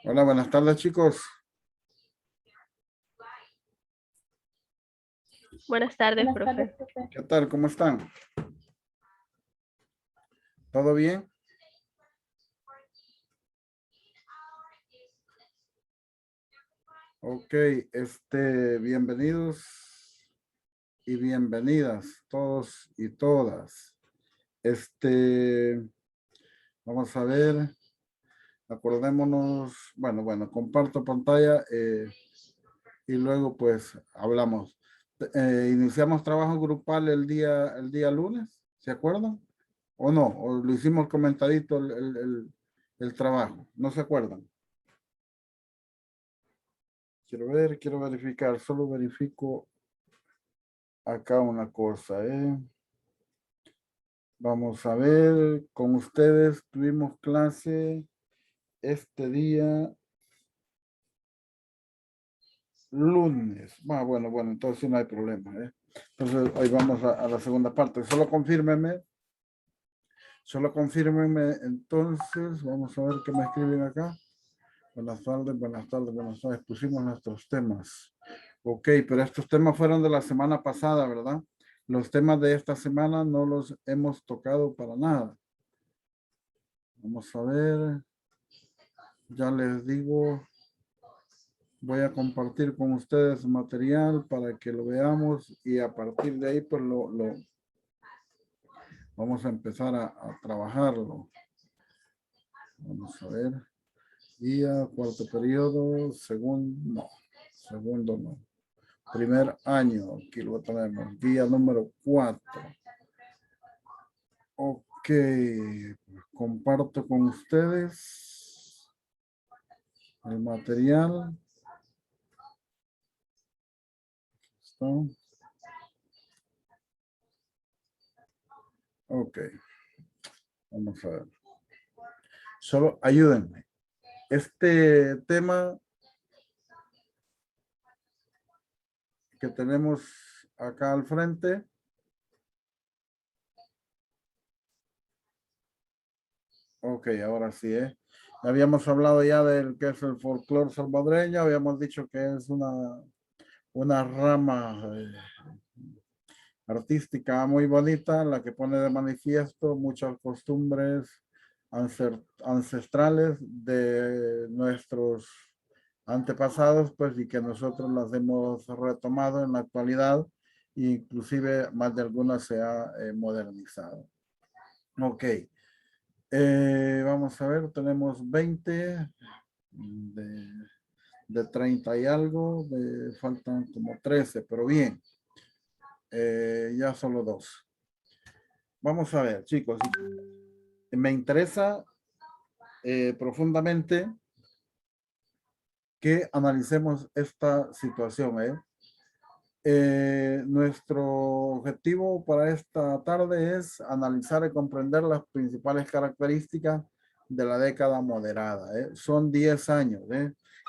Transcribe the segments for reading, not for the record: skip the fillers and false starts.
Hola, buenas tardes, chicos. Buenas tardes, Buenas tardes, profe. profe. ¿Qué tal? ¿Cómo están? ¿Todo bien? Ok, bienvenidos y bienvenidas todos y todas. Vamos a ver, acordémonos, bueno, comparto pantalla y luego pues hablamos. Iniciamos trabajo grupal el día lunes, ¿se acuerdan? ¿O no? ¿O lo hicimos comentadito el trabajo? ¿No se acuerdan? Quiero verificar, solo verifico acá una cosa, ¿eh? Vamos a ver, con ustedes tuvimos clase este día lunes. Bueno, entonces sí no hay problema, ¿eh? Entonces hoy vamos a la segunda parte. Solo confírmenme entonces, vamos a ver qué me escriben acá. Buenas tardes, buenas tardes, buenas tardes. Pusimos nuestros temas. Ok, pero estos temas fueron de la semana pasada, ¿verdad? Los temas de esta semana no los hemos tocado para nada. Vamos a ver. Ya les digo, voy a compartir con ustedes material para que lo veamos y a partir de ahí pues lo vamos a empezar a trabajarlo. Vamos a ver. Día, cuarto periodo, segundo no. Primer año, aquí lo tenemos, día número 4. Ok, comparto con ustedes el material. ¿Está? Ok, vamos a ver. Solo ayúdenme. Este tema que tenemos acá al frente. Ok, ahora sí, ¿eh? Habíamos hablado ya del que es el folclore salvadoreño, habíamos dicho que es una rama artística muy bonita, la que pone de manifiesto muchas costumbres ancestrales de nuestros antepasados, pues, y que nosotros las hemos retomado en la actualidad, inclusive más de algunas se ha modernizado. Ok. Vamos a ver, tenemos 20 de 30 y algo, faltan como 13, pero bien, ya solo 2. Vamos a ver, chicos, me interesa profundamente que analicemos esta situación, ¿eh? Nuestro objetivo para esta tarde es analizar y comprender las principales características de la década moderada. Son 10 años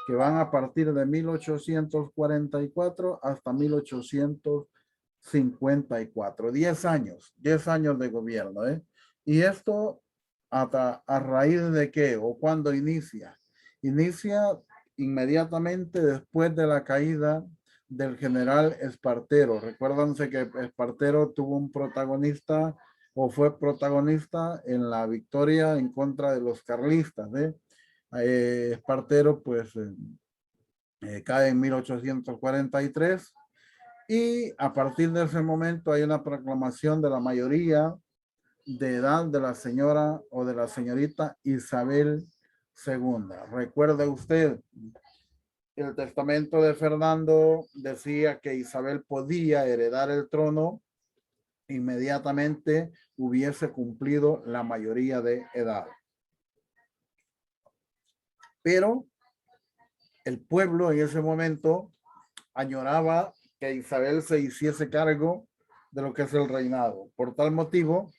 que van a partir de 1844 hasta 1854. 10 años de gobierno. Y esto a raíz de qué o cuándo inicia. Inicia inmediatamente después de la caída del general Espartero. Recuérdense que Espartero tuvo un protagonista o fue protagonista en la victoria en contra de los carlistas. Espartero pues cae en 1843 y a partir de ese momento hay una proclamación de la mayoría de edad de la señora o de la señorita Isabel II. Recuerde usted, el testamento de Fernando decía que Isabel podía heredar el trono inmediatamente hubiese cumplido la mayoría de edad. Pero el pueblo en ese momento añoraba que Isabel se hiciese cargo de lo que es el reinado. Por tal motivo,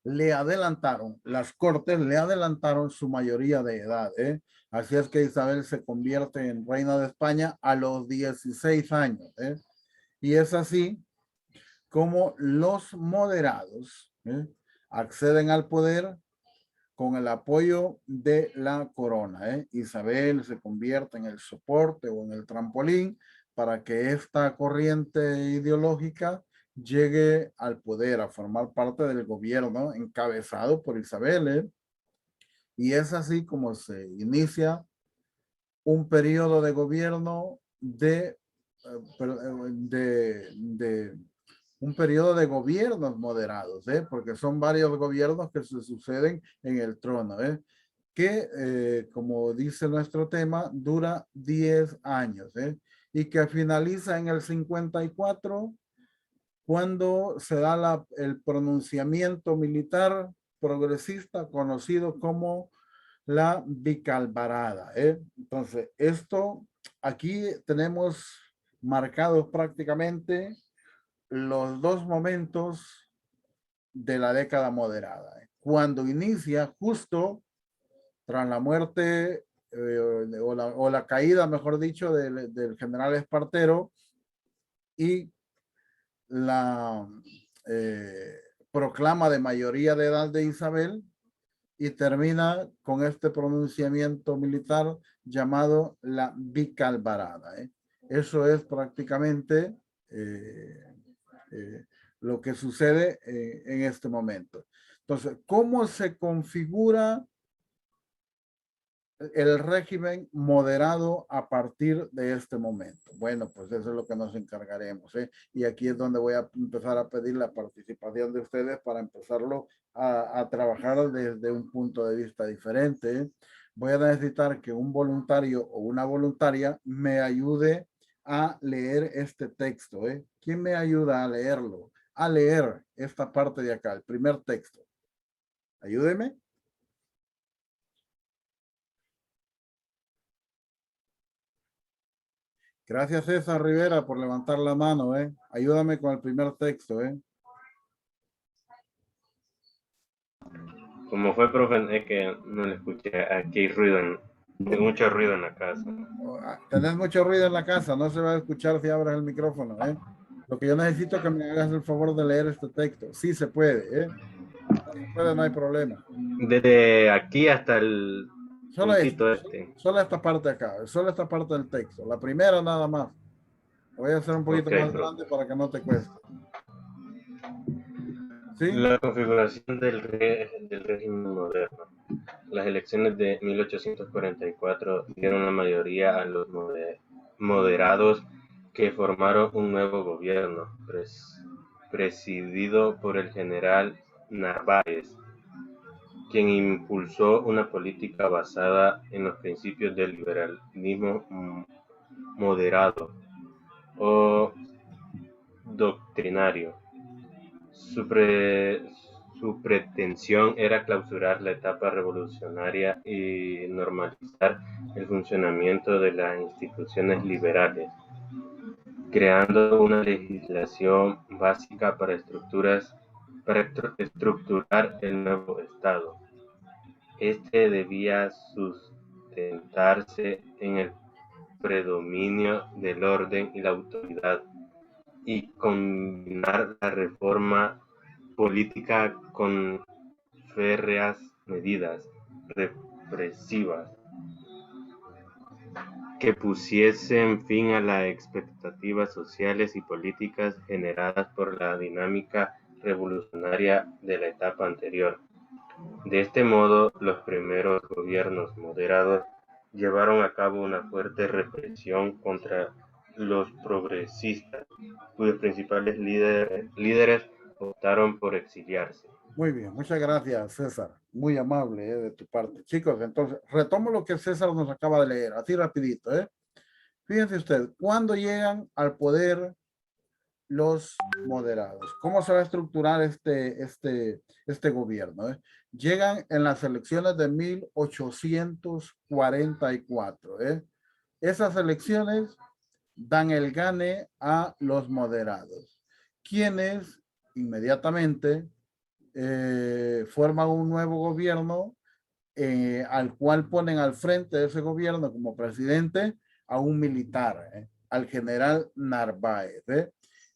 las cortes le adelantaron su mayoría de edad. Así es que Isabel se convierte en reina de España a los 16 años. Y es así como los moderados acceden al poder con el apoyo de la corona. Isabel se convierte en el soporte o en el trampolín para que esta corriente ideológica llegue al poder, a formar parte del gobierno encabezado por Isabel. Y es así como se inicia un periodo de gobierno de un periodo de gobiernos moderados, porque son varios gobiernos que se suceden en el trono, que, como dice nuestro tema, dura 10 años, y que finaliza en el 54, cuando se da el pronunciamiento militar progresista conocido como la bicalvarada. Entonces, esto aquí tenemos marcados prácticamente los dos momentos de la década moderada. Cuando inicia justo tras la muerte o la caída, mejor dicho, del general Espartero y la proclama de mayoría de edad de Isabel, y termina con este pronunciamiento militar llamado la bicalvarada. Eso es prácticamente lo que sucede en este momento. Entonces, ¿cómo se configura el régimen moderado a partir de este momento? Bueno, pues eso es lo que nos encargaremos, y aquí es donde voy a empezar a pedir la participación de ustedes para empezarlo a trabajar desde un punto de vista diferente. Voy a necesitar que un voluntario o una voluntaria me ayude a leer este texto. ¿Quién me ayuda a leerlo? A leer esta parte de acá, el primer texto. Ayúdeme. Gracias, César Rivera, por levantar la mano. Ayúdame con el primer texto. Como fue, profe, es que no le escuché. Aquí hay ruido, tengo mucho ruido en la casa. Tenés mucho ruido en la casa, no se va a escuchar si abres el micrófono. Lo que yo necesito es que me hagas el favor de leer este texto. Sí se puede. No se puede, no hay problema. Desde aquí hasta el Solo esto, puntito este. solo esta parte acá, solo esta parte del texto. La primera nada más. Voy a hacer un poquito Ok, más profe. grande para que no te cueste. ¿Sí? La configuración del régimen moderno. Las elecciones de 1844 dieron la mayoría a los moderados, que formaron un nuevo gobierno presidido por el general Narváez, quien impulsó una política basada en los principios del liberalismo moderado o doctrinario. Su, pre- Su pretensión era clausurar la etapa revolucionaria y normalizar el funcionamiento de las instituciones liberales, creando una legislación básica para estructurar el nuevo Estado. Este debía sustentarse en el predominio del orden y la autoridad, y combinar la reforma política con férreas medidas represivas que pusiesen fin a las expectativas sociales y políticas generadas por la dinámica revolucionaria de la etapa anterior. De este modo, los primeros gobiernos moderados llevaron a cabo una fuerte represión contra los progresistas, cuyos principales líderes optaron por exiliarse. Muy bien, muchas gracias, César. Muy amable de tu parte. Chicos, entonces, retomo lo que César nos acaba de leer, así rapidito. Fíjense usted, ¿cuándo llegan al poder los moderados? ¿Cómo se va a estructurar este gobierno? Llegan en las elecciones de 1844. Esas elecciones dan el gane a los moderados, quienes inmediatamente forman un nuevo gobierno, al cual ponen al frente de ese gobierno como presidente a un militar, al general Narváez.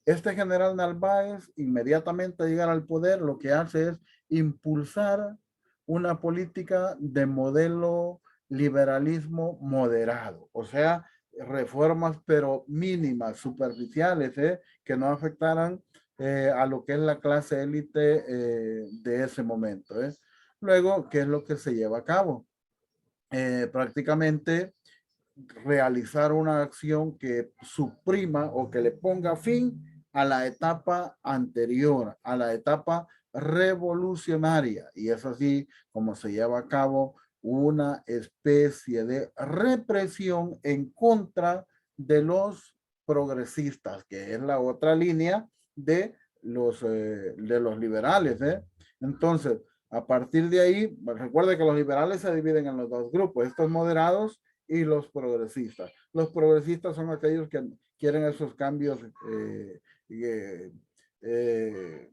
Este general Narváez, inmediatamente llegar al poder, lo que hace es impulsar una política de modelo liberalismo moderado, o sea, reformas pero mínimas, superficiales, que no afectaran a lo que es la clase élite de ese momento. Luego, ¿qué es lo que se lleva a cabo? Prácticamente realizar una acción que suprima o que le ponga fin a la etapa anterior, a la etapa revolucionaria. Y es así como se lleva a cabo una especie de represión en contra de los progresistas, que es la otra línea de los liberales. Entonces, a partir de ahí, recuerde que los liberales se dividen en los dos grupos, estos moderados y los progresistas. Los progresistas son aquellos que quieren esos cambios eh, eh,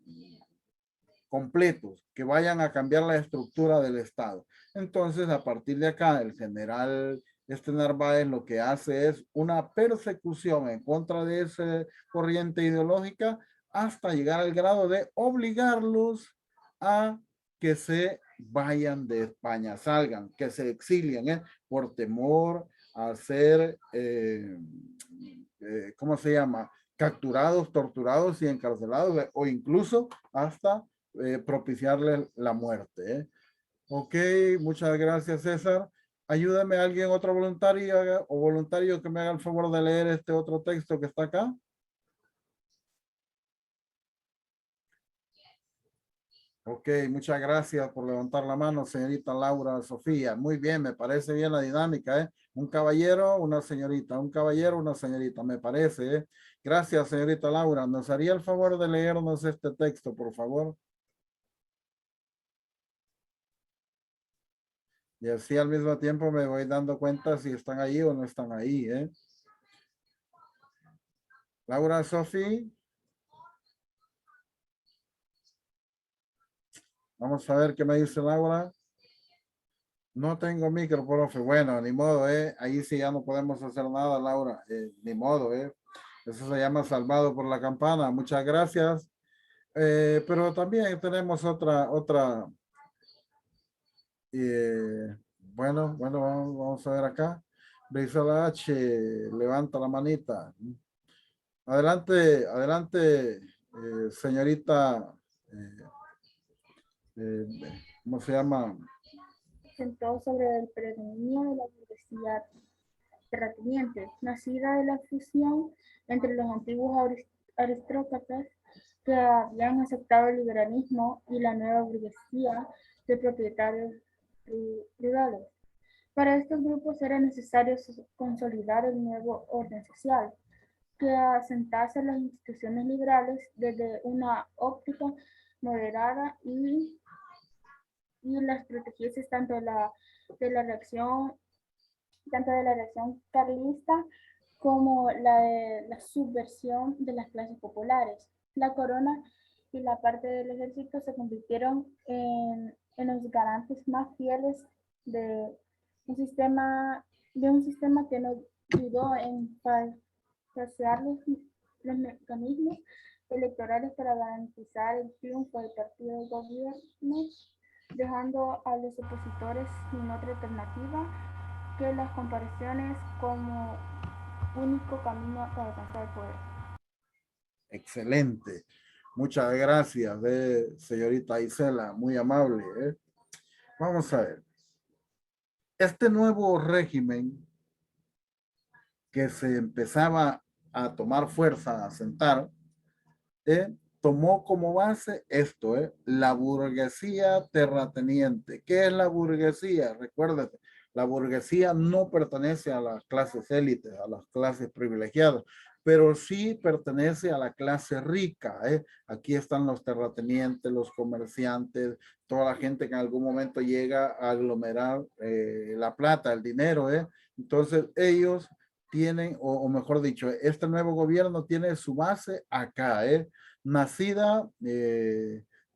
completos, que vayan a cambiar la estructura del Estado. Entonces, a partir de acá, el general Narváez lo que hace es una persecución en contra de esa corriente ideológica hasta llegar al grado de obligarlos a que se vayan de España, salgan, que se exilien, por temor a ser, ¿cómo se llama? Capturados, torturados y encarcelados, o incluso hasta propiciarle la muerte. Ok, muchas gracias, César. Ayúdame a alguien, otro voluntario o voluntario que me haga el favor de leer este otro texto que está acá. Ok, muchas gracias por levantar la mano, señorita Laura Sofía. Muy bien, me parece bien la dinámica, ¿eh? Un caballero, una señorita, un caballero, una señorita, me parece, ¿eh? Gracias, señorita Laura. ¿Nos haría el favor de leernos este texto, por favor? Y así al mismo tiempo me voy dando cuenta si están ahí o no están ahí, ¿eh? Laura Sofía. Vamos a ver qué me dice Laura. No tengo micro, profe. Bueno, ni modo, ¿eh? Ahí sí ya no podemos hacer nada, Laura. Ni modo, ¿eh? Eso se llama salvado por la campana. Muchas gracias. Pero también tenemos otra. Bueno, vamos a ver acá. Brisela H, levanta la manita. Adelante, adelante, señorita. eh, eh, ¿Cómo se llama? Sentó sobre el predominio de la burguesía terrateniente, nacida de la fusión entre los antiguos aristócratas que habían aceptado el liberalismo y la nueva burguesía de propietarios rurales. Para estos grupos era necesario consolidar el nuevo orden social, que asentase las instituciones liberales desde una óptica moderada y las protegiese de la reacción tanto de la reacción carlista como la de la subversión de las clases populares. La corona y la parte del ejército se convirtieron en los garantes más fieles de un sistema que no dudó en falsear los mecanismos electorales para garantizar el triunfo del partido de gobierno, dejando a los opositores sin otra alternativa que las comparaciones como único camino para alcanzar el poder. Excelente. Muchas gracias, señorita Isela, muy amable. Vamos a ver. Este nuevo régimen que se empezaba a tomar fuerza, a sentar, tomó como base esto, la burguesía terrateniente. ¿Qué es la burguesía? Recuérdate, la burguesía no pertenece a las clases élites, a las clases privilegiadas, pero sí pertenece a la clase rica. Aquí están los terratenientes, los comerciantes, toda la gente que en algún momento llega a aglomerar la plata, el dinero. Entonces ellos tienen, o mejor dicho, este nuevo gobierno tiene su base acá, nacida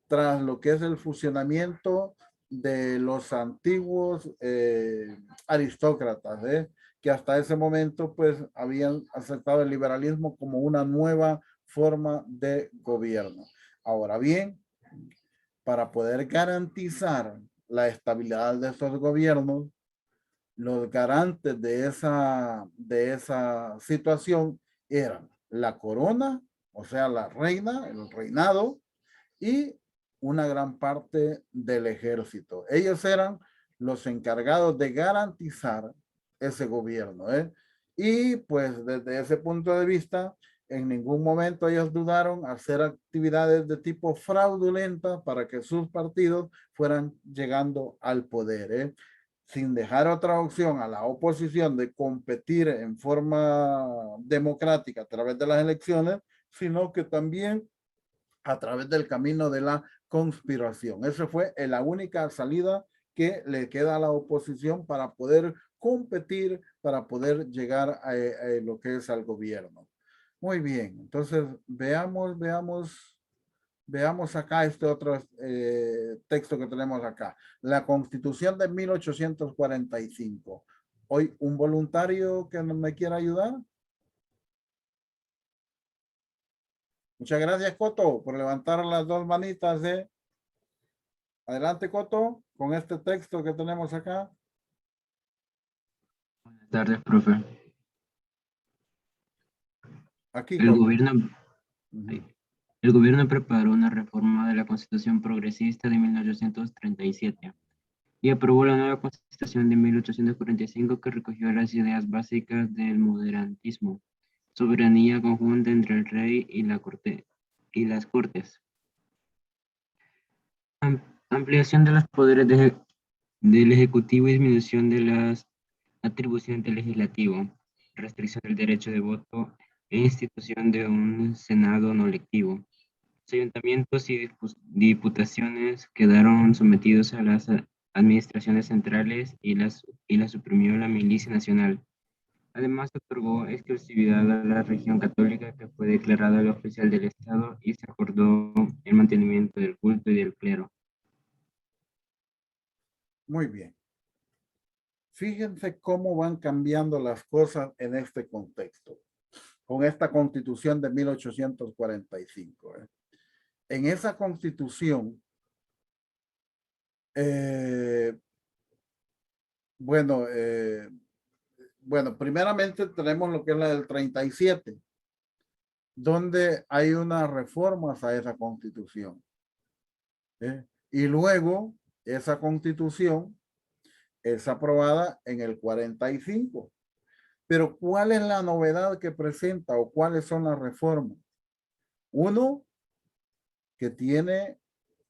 tras lo que es el fusionamiento de los antiguos aristócratas, que hasta ese momento pues habían aceptado el liberalismo como una nueva forma de gobierno. Ahora bien, para poder garantizar la estabilidad de estos gobiernos, los garantes de esa situación eran la corona, o sea, la reina, el reinado, y una gran parte del ejército. Ellos eran los encargados de garantizar ese gobierno, ¿eh? Y pues desde ese punto de vista, en ningún momento ellos dudaron hacer actividades de tipo fraudulenta para que sus partidos fueran llegando al poder, ¿eh? Sin dejar otra opción a la oposición de competir en forma democrática a través de las elecciones, sino que también a través del camino de la conspiración. Esa fue la única salida que le queda a la oposición para poder competir, para poder llegar a lo que es al gobierno. Muy bien, entonces veamos acá este otro texto que tenemos acá. La Constitución de 1845. Hoy, ¿un voluntario que me quiera ayudar? Muchas gracias, Coto, por levantar las dos manitas. Adelante, Coto, con este texto que tenemos acá. Buenas tardes, profe. Aquí, El Coto. gobierno preparó una reforma de la Constitución Progresista de 1837 y aprobó la nueva Constitución de 1845 que recogió las ideas básicas del moderatismo, soberanía conjunta entre el rey y la corte y las cortes, ampliación de los poderes del Ejecutivo y disminución de las atribuciones del Legislativo, restricción del derecho de voto e institución de un Senado no electivo. Los ayuntamientos y diputaciones quedaron sometidos a las administraciones centrales y la suprimió la Milicia Nacional. Además, otorgó exclusividad a la región católica, que fue declarada la oficial del Estado, y se acordó el mantenimiento del culto y del clero. Muy bien. Fíjense cómo van cambiando las cosas en este contexto, con esta Constitución de 1845. En esa Constitución, bueno, primeramente tenemos lo que es la del 37, donde hay unas reformas a esa Constitución. Y luego, esa Constitución es aprobada en el 45. Pero ¿cuál es la novedad que presenta o cuáles son las reformas? Uno, que tiene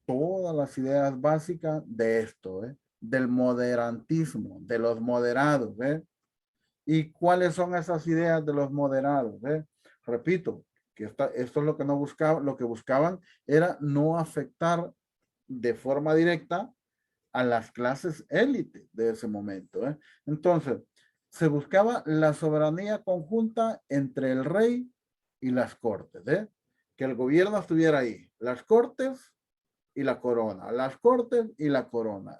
todas las ideas básicas de esto, del moderantismo, de los moderados. ¿Y cuáles son esas ideas de los moderados? Repito, que esto es lo que no buscaba, lo que buscaban era no afectar de forma directa a las clases élite de ese momento. Entonces, se buscaba la soberanía conjunta entre el rey y las cortes, que el gobierno estuviera ahí, las cortes y la corona, las cortes y la corona.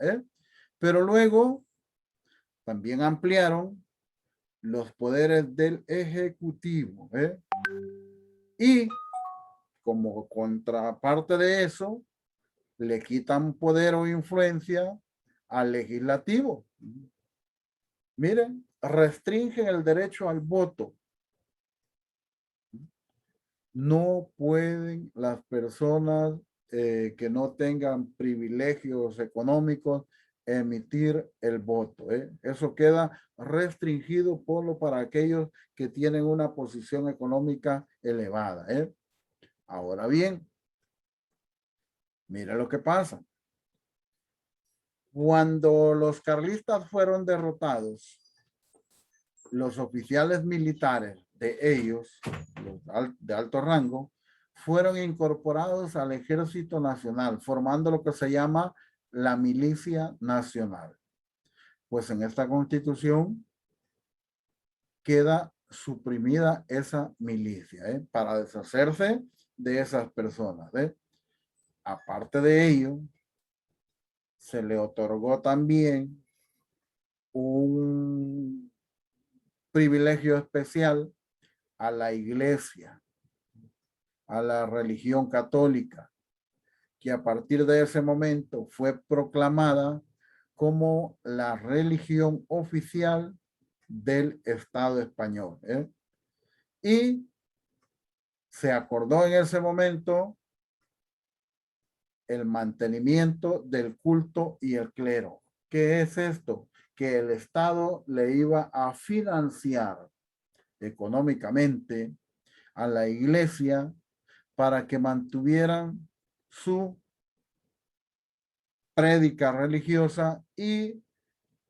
Pero luego también ampliaron los poderes del ejecutivo. Y como contraparte de eso, le quitan poder o influencia al legislativo. Miren, restringen el derecho al voto. No pueden las personas que no tengan privilegios económicos emitir el voto. Eso queda restringido para aquellos que tienen una posición económica elevada. Ahora bien, mira lo que pasa. Cuando los carlistas fueron derrotados, los oficiales militares de ellos, de alto rango, fueron incorporados al Ejército Nacional, formando lo que se llama la Milicia Nacional. Pues en esta Constitución queda suprimida esa milicia, para deshacerse de esas personas. Aparte de ello, se le otorgó también un privilegio especial a la iglesia, a la religión católica, que a partir de ese momento fue proclamada como la religión oficial del Estado español. Y se acordó en ese momento el mantenimiento del culto y el clero. ¿Qué es esto? Que el Estado le iba a financiar económicamente a la iglesia para que mantuvieran su prédica religiosa y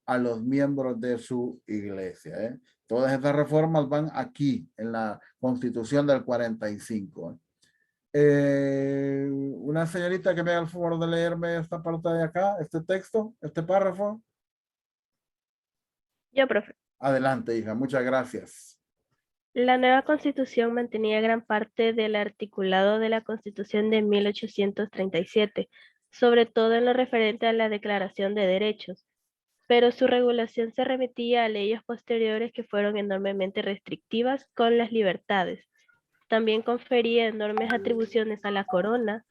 a los miembros de su iglesia. Todas estas reformas van aquí en la Constitución del 45. Una señorita que me haga el favor de leerme esta parte de acá, este texto, este párrafo. Yo, profe. Adelante, hija, muchas gracias. La nueva Constitución mantenía gran parte del articulado de la Constitución de 1837, sobre todo en lo referente a la Declaración de Derechos, pero su regulación se remitía a leyes posteriores que fueron enormemente restrictivas con las libertades. También confería enormes atribuciones a la corona,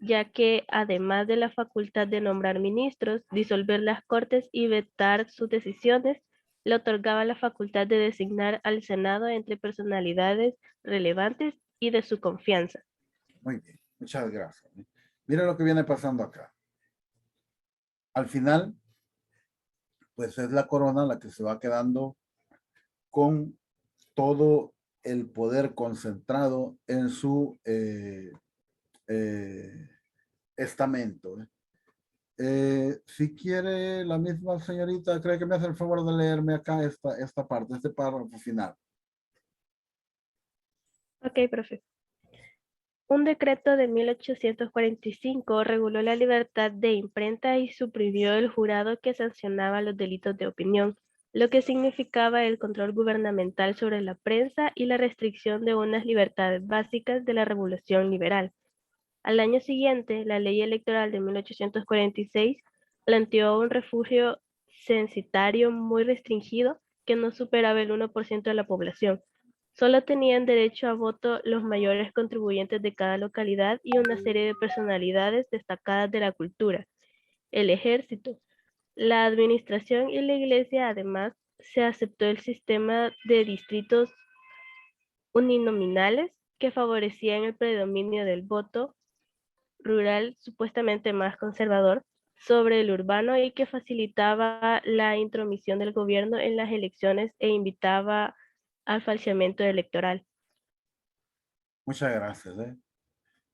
ya que además de la facultad de nombrar ministros, disolver las cortes y vetar sus decisiones, le otorgaba la facultad de designar al Senado entre personalidades relevantes y de su confianza. Muy bien, muchas gracias. Mira lo que viene pasando acá. Al final, pues es la corona la que se va quedando con todo el poder concentrado en su estamento. Si quiere la misma señorita, cree que me hace el favor de leerme acá esta parte, este párrafo final. Ok, profe. Un decreto de 1845 reguló la libertad de imprenta y suprimió el jurado que sancionaba los delitos de opinión, lo que significaba el control gubernamental sobre la prensa y la restricción de unas libertades básicas de la Revolución Liberal. Al año siguiente, la ley electoral de 1846 planteó un refugio censitario muy restringido que no superaba el 1% de la población. Solo tenían derecho a voto los mayores contribuyentes de cada localidad y una serie de personalidades destacadas de la cultura. El ejército, la administración y la iglesia, además, se aceptó el sistema de distritos uninominales que favorecían el predominio del voto rural supuestamente más conservador sobre el urbano y que facilitaba la intromisión del gobierno en las elecciones e invitaba al falseamiento electoral. Muchas gracias.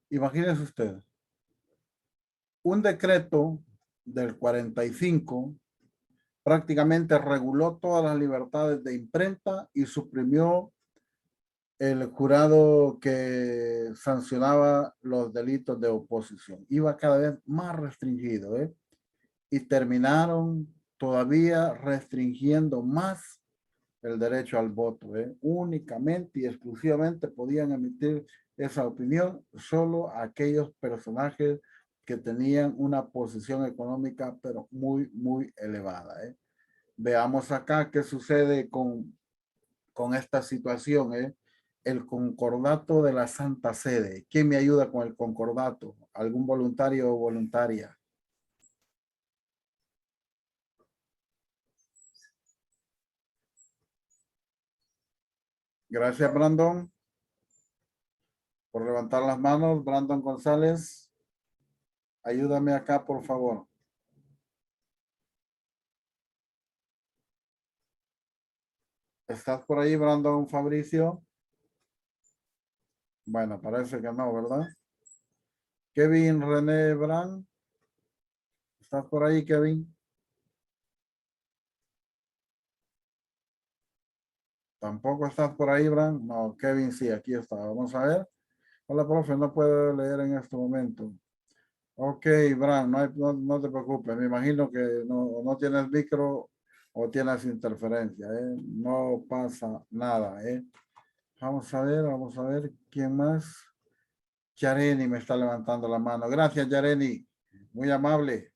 Imagínense usted, un decreto del 45 prácticamente reguló todas las libertades de imprenta y suprimió el jurado que sancionaba los delitos de oposición. Iba cada vez más restringido, y terminaron todavía restringiendo más el derecho al voto. Únicamente y exclusivamente podían emitir esa opinión solo aquellos personajes que tenían una posición económica pero muy, muy elevada. Veamos acá qué sucede con esta situación. El concordato de la Santa Sede. ¿Quién me ayuda con el concordato? ¿Algún voluntario o voluntaria? Gracias, Brandon, por levantar las manos. Brandon González, ayúdame acá, por favor. ¿Estás por ahí, Brandon Fabricio? Bueno, parece que no, ¿verdad? Kevin René Brand. ¿Estás por ahí, Kevin? ¿Tampoco estás por ahí, Brand? No, Kevin sí, aquí está. Vamos a ver. Hola, profe, no puedo leer en este momento. Ok, Brand, no te preocupes. Me imagino que no tienes micro o tienes interferencia. No pasa nada. Vamos a ver quién más. Yareni me está levantando la mano. Gracias, Yareni. Muy amable.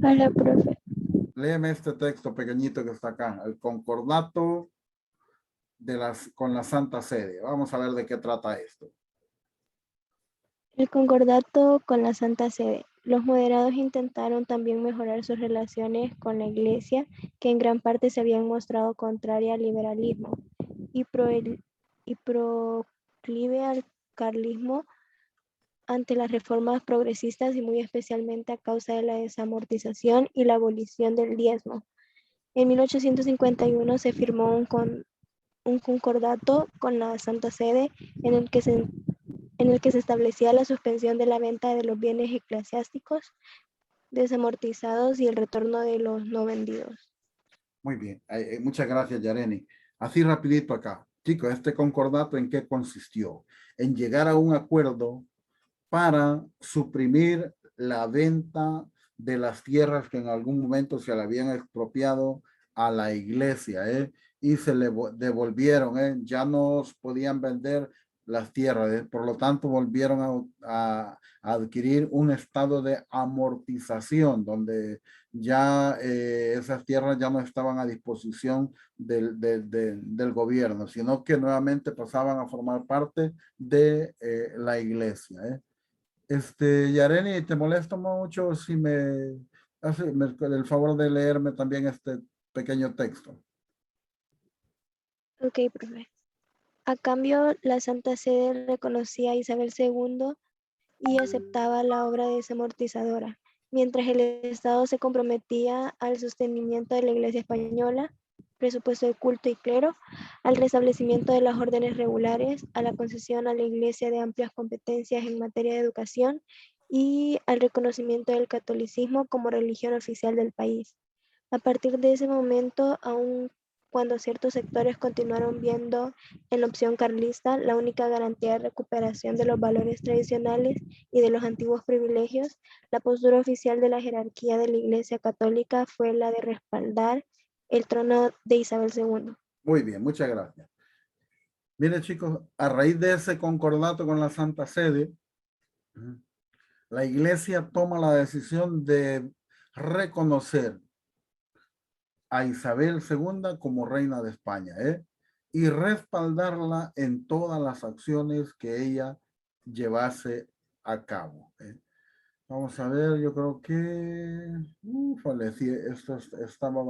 Hola, profe. Léeme este texto pequeñito que está acá. El concordato con la Santa Sede. Vamos a ver de qué trata esto. El concordato con la Santa Sede. Los moderados intentaron también mejorar sus relaciones con la Iglesia, que en gran parte se habían mostrado contraria al liberalismo y proclive al carlismo ante las reformas progresistas y muy especialmente a causa de la desamortización y la abolición del diezmo. En 1851 se firmó un concordato con la Santa Sede en el que se establecía la suspensión de la venta de los bienes eclesiásticos desamortizados y el retorno de los no vendidos. Muy bien, muchas gracias, Yareni. Así rapidito acá. Chicos, este concordato, ¿en qué consistió? En llegar a un acuerdo para suprimir la venta de las tierras que en algún momento se le habían expropiado a la iglesia, y se le devolvieron, ya no podían vender las tierras, por lo tanto volvieron a adquirir un estado de amortización donde ya esas tierras ya no estaban a disposición del gobierno, sino que nuevamente pasaban a formar parte de la iglesia. Yareni, ¿te molesta mucho si me hace el favor de leerme también este pequeño texto? Ok, profe. A cambio, la Santa Sede reconocía a Isabel II y aceptaba la obra desamortizadora, mientras el Estado se comprometía al sostenimiento de la Iglesia española, presupuesto de culto y clero, al restablecimiento de las órdenes regulares, a la concesión a la Iglesia de amplias competencias en materia de educación y al reconocimiento del catolicismo como religión oficial del país. A partir de ese momento, aun cuando ciertos sectores continuaron viendo en la opción carlista la única garantía de recuperación de los valores tradicionales y de los antiguos privilegios, la postura oficial de la jerarquía de la Iglesia Católica fue la de respaldar el trono de Isabel II. Muy bien, muchas gracias. Miren, chicos, a raíz de ese concordato con la Santa Sede, la iglesia toma la decisión de reconocer a Isabel II como reina de España, y respaldarla en todas las acciones que ella llevase a cabo. Vamos a ver, yo creo que sí, esto estaba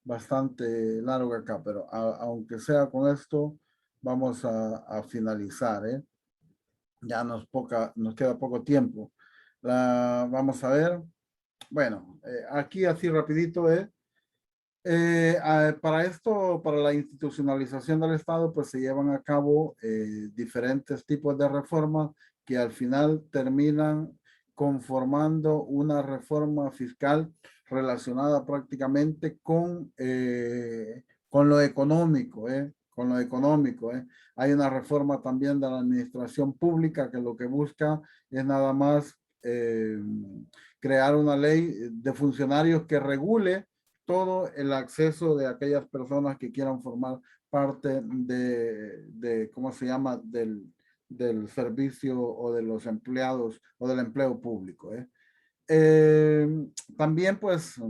bastante largo acá, pero aunque sea con esto, vamos a finalizar. Ya nos queda poco tiempo. Vamos a ver. Bueno, aquí así rapidito, para esto, para la institucionalización del Estado, pues se llevan a cabo diferentes tipos de reformas que al final terminan conformando una reforma fiscal relacionada prácticamente con lo económico, con lo económico. Hay una reforma también de la administración pública que lo que busca es nada más crear una ley de funcionarios que regule todo el acceso de aquellas personas que quieran formar parte ¿cómo se llama? Del servicio o de los empleados o del empleo público. También pues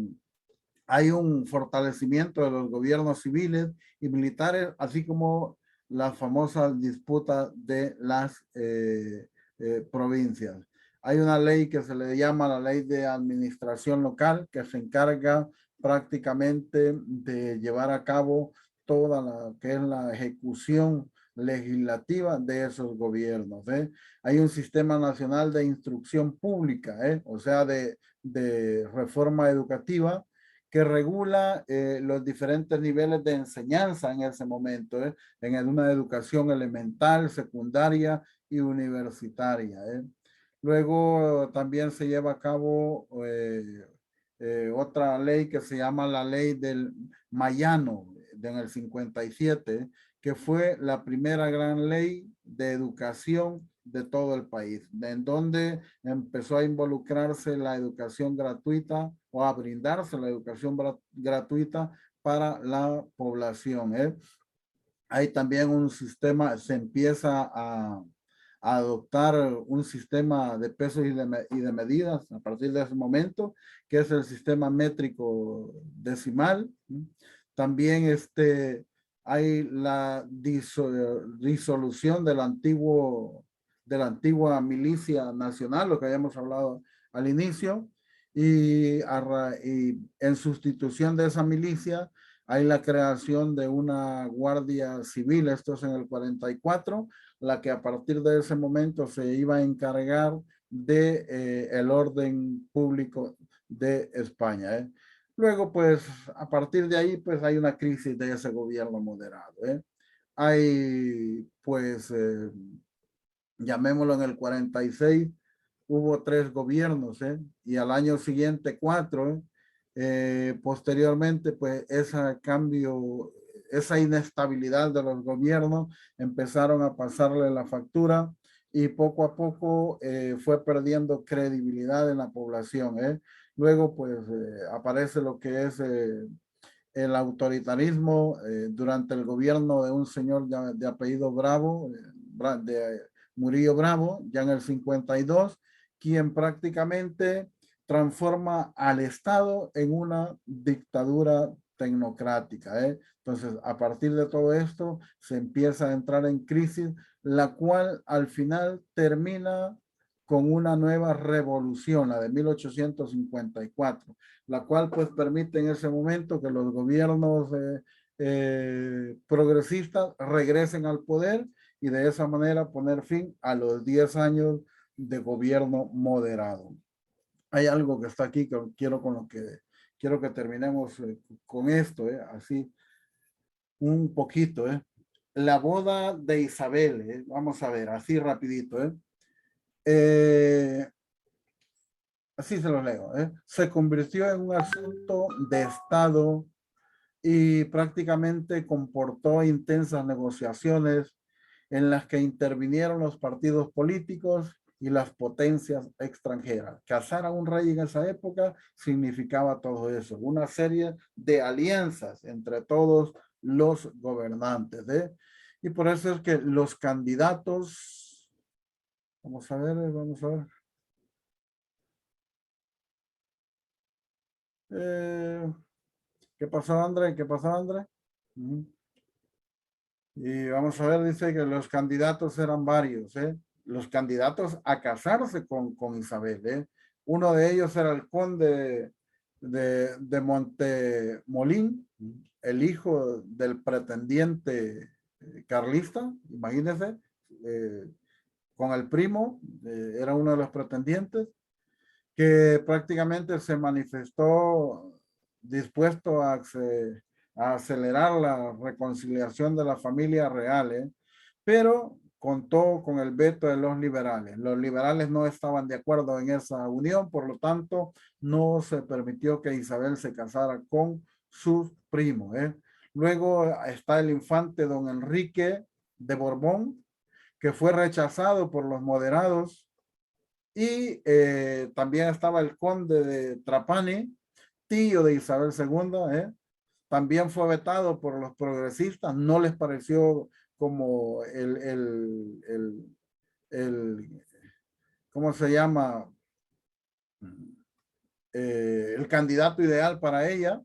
hay un fortalecimiento de los gobiernos civiles y militares, así como la famosa disputa de las provincias. Hay una ley que se le llama la ley de administración local que se encarga prácticamente de llevar a cabo toda la que es la ejecución legislativa de esos gobiernos. Hay un sistema nacional de instrucción pública, o sea, de reforma educativa que regula los diferentes niveles de enseñanza en ese momento, en una educación elemental, secundaria y universitaria. Luego también se lleva a cabo otra ley que se llama la ley del Mayano en el 57, que fue la primera gran ley de educación de todo el país, en donde empezó a involucrarse la educación gratuita o a brindarse la educación gratuita para la población. Hay también un sistema, se empieza a adoptar un sistema de pesos y de medidas a partir de ese momento, que es el sistema métrico decimal. También hay la disolución de la antigua milicia nacional, lo que habíamos hablado al inicio, y en sustitución de esa milicia hay la creación de una guardia civil, esto es en el 44, la que a partir de ese momento se iba a encargar de el orden público de España. Luego, pues, a partir de ahí, pues, hay una crisis de ese gobierno moderado. Hay, pues, llamémoslo en el 46, hubo 3 gobiernos, y al año siguiente 4. Posteriormente, pues, ese cambio, esa inestabilidad de los gobiernos empezaron a pasarle la factura y poco a poco fue perdiendo credibilidad en la población. Luego, pues, aparece lo que es el autoritarismo durante el gobierno de un señor de apellido Bravo, de Murillo Bravo, ya en el 52, quien prácticamente transforma al Estado en una dictadura tecnocrática. Entonces, a partir de todo esto, se empieza a entrar en crisis, la cual al final termina con una nueva revolución, la de 1854, la cual pues permite en ese momento que los gobiernos progresistas regresen al poder y de esa manera poner fin a los 10 años de gobierno moderado. Hay algo que está aquí que quiero que terminemos con esto, así un poquito. La boda de Isabel, vamos a ver, así rapidito. Así se lo leo. Se convirtió en un asunto de Estado y prácticamente comportó intensas negociaciones en las que intervinieron los partidos políticos y las potencias extranjeras. Casar a un rey en esa época significaba todo eso, una serie de alianzas entre todos los gobernantes. Y por eso es que los candidatos, vamos a ver. ¿Qué pasó, André? Y vamos a ver, dice que los candidatos eran varios, los candidatos a casarse con Isabel. Uno de ellos era el conde de Montemolín, el hijo del pretendiente carlista, imagínense, con el primo, era uno de los pretendientes, que prácticamente se manifestó dispuesto a acelerar la reconciliación de la familia real, pero contó con el veto de los liberales. Los liberales no estaban de acuerdo en esa unión, por lo tanto, no se permitió que Isabel se casara con sus primos. Luego está el infante don Enrique de Borbón, que fue rechazado por los moderados, y también estaba el conde de Trapani, tío de Isabel II, también fue vetado por los progresistas, no les pareció como ¿cómo se llama? El candidato ideal para ella.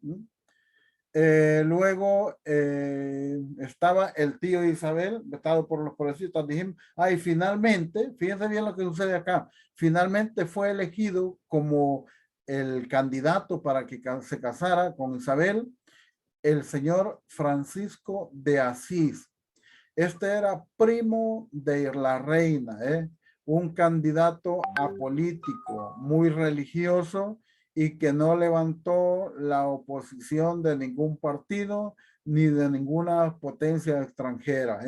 Luego estaba el tío de Isabel, vetado por los progresistas. Dijimos, y finalmente, fíjense bien lo que sucede acá, finalmente fue elegido como el candidato para que se casara con Isabel, el señor Francisco de Asís. Este era primo de la reina, un candidato apolítico, muy religioso y que no levantó la oposición de ningún partido ni de ninguna potencia extranjera.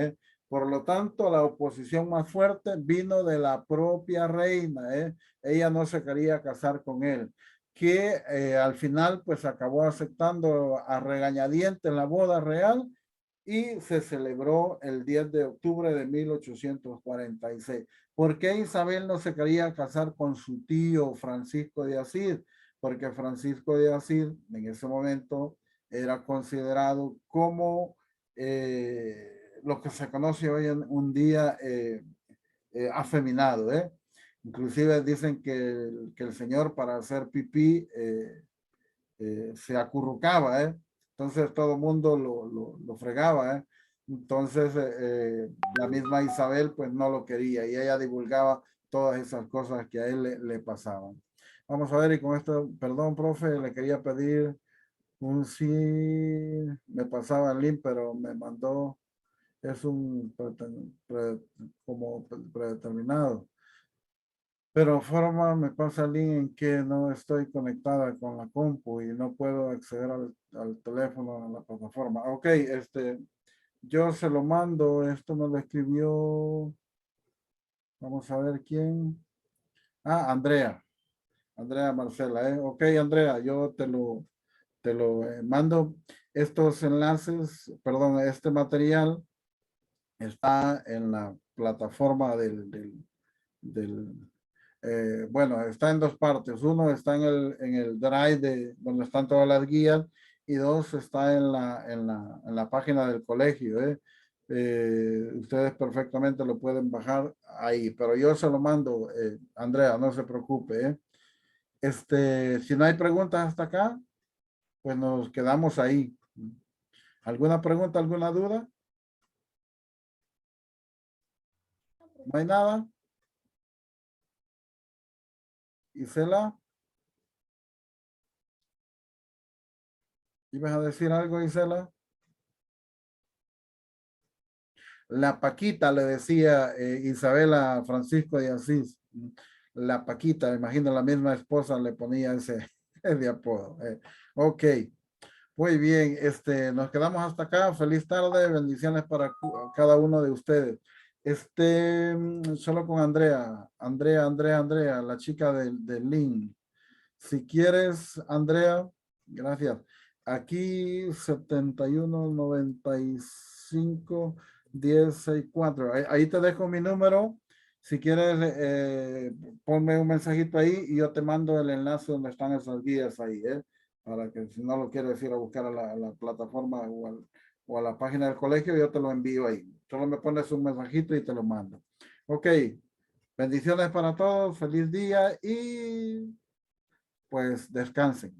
Por lo tanto, la oposición más fuerte vino de la propia reina. Ella no se quería casar con él, que al final pues acabó aceptando a regañadientes la boda real y se celebró el 10 de octubre de 1846. ¿Por qué Isabel no se quería casar con su tío Francisco de Asís? Porque Francisco de Asís en ese momento era considerado como lo que se conoce hoy en un día afeminado. Inclusive dicen que el señor para hacer pipí se acurrucaba, entonces todo el mundo lo fregaba. Entonces la misma Isabel pues no lo quería y ella divulgaba todas esas cosas que a él le pasaban. Vamos a ver, y con esto, perdón, profe, le quería pedir un sí, me pasaba el link, pero me mandó, es un como predeterminado. Pero forma me pasa el link en que no estoy conectada con la compu y no puedo acceder al teléfono, a la plataforma. Ok, yo se lo mando, esto me lo escribió, vamos a ver quién. Ah, Andrea. Andrea Marcela, ¿eh? Ok, Andrea, yo te lo mando. Estos enlaces, perdón, este material está en la plataforma bueno, está en dos partes. Uno está en el drive donde están todas las guías y dos está en la página del colegio, ¿eh? Ustedes perfectamente lo pueden bajar ahí, pero yo se lo mando, Andrea, no se preocupe, ¿eh? Si no hay preguntas hasta acá, pues nos quedamos ahí. ¿Alguna pregunta, alguna duda? ¿No hay nada? Isela, ¿ibas a decir algo, Isela? La Paquita, le decía Isabela Francisco de Asís. La Paquita, me imagino la misma esposa le ponía ese de apodo. Ok, muy bien. Nos quedamos hasta acá. Feliz tarde, bendiciones para cada uno de ustedes. Solo con Andrea, Andrea, la chica del link. Si quieres, Andrea, gracias. Aquí 7195 1064. Ahí te dejo mi número. Si quieres, ponme un mensajito ahí y yo te mando el enlace donde están esas guías ahí, para que si no lo quieres ir a buscar a la plataforma o a la página del colegio, yo te lo envío ahí. Solo me pones un mensajito y te lo mando. Ok. Bendiciones para todos. Feliz día y pues descansen.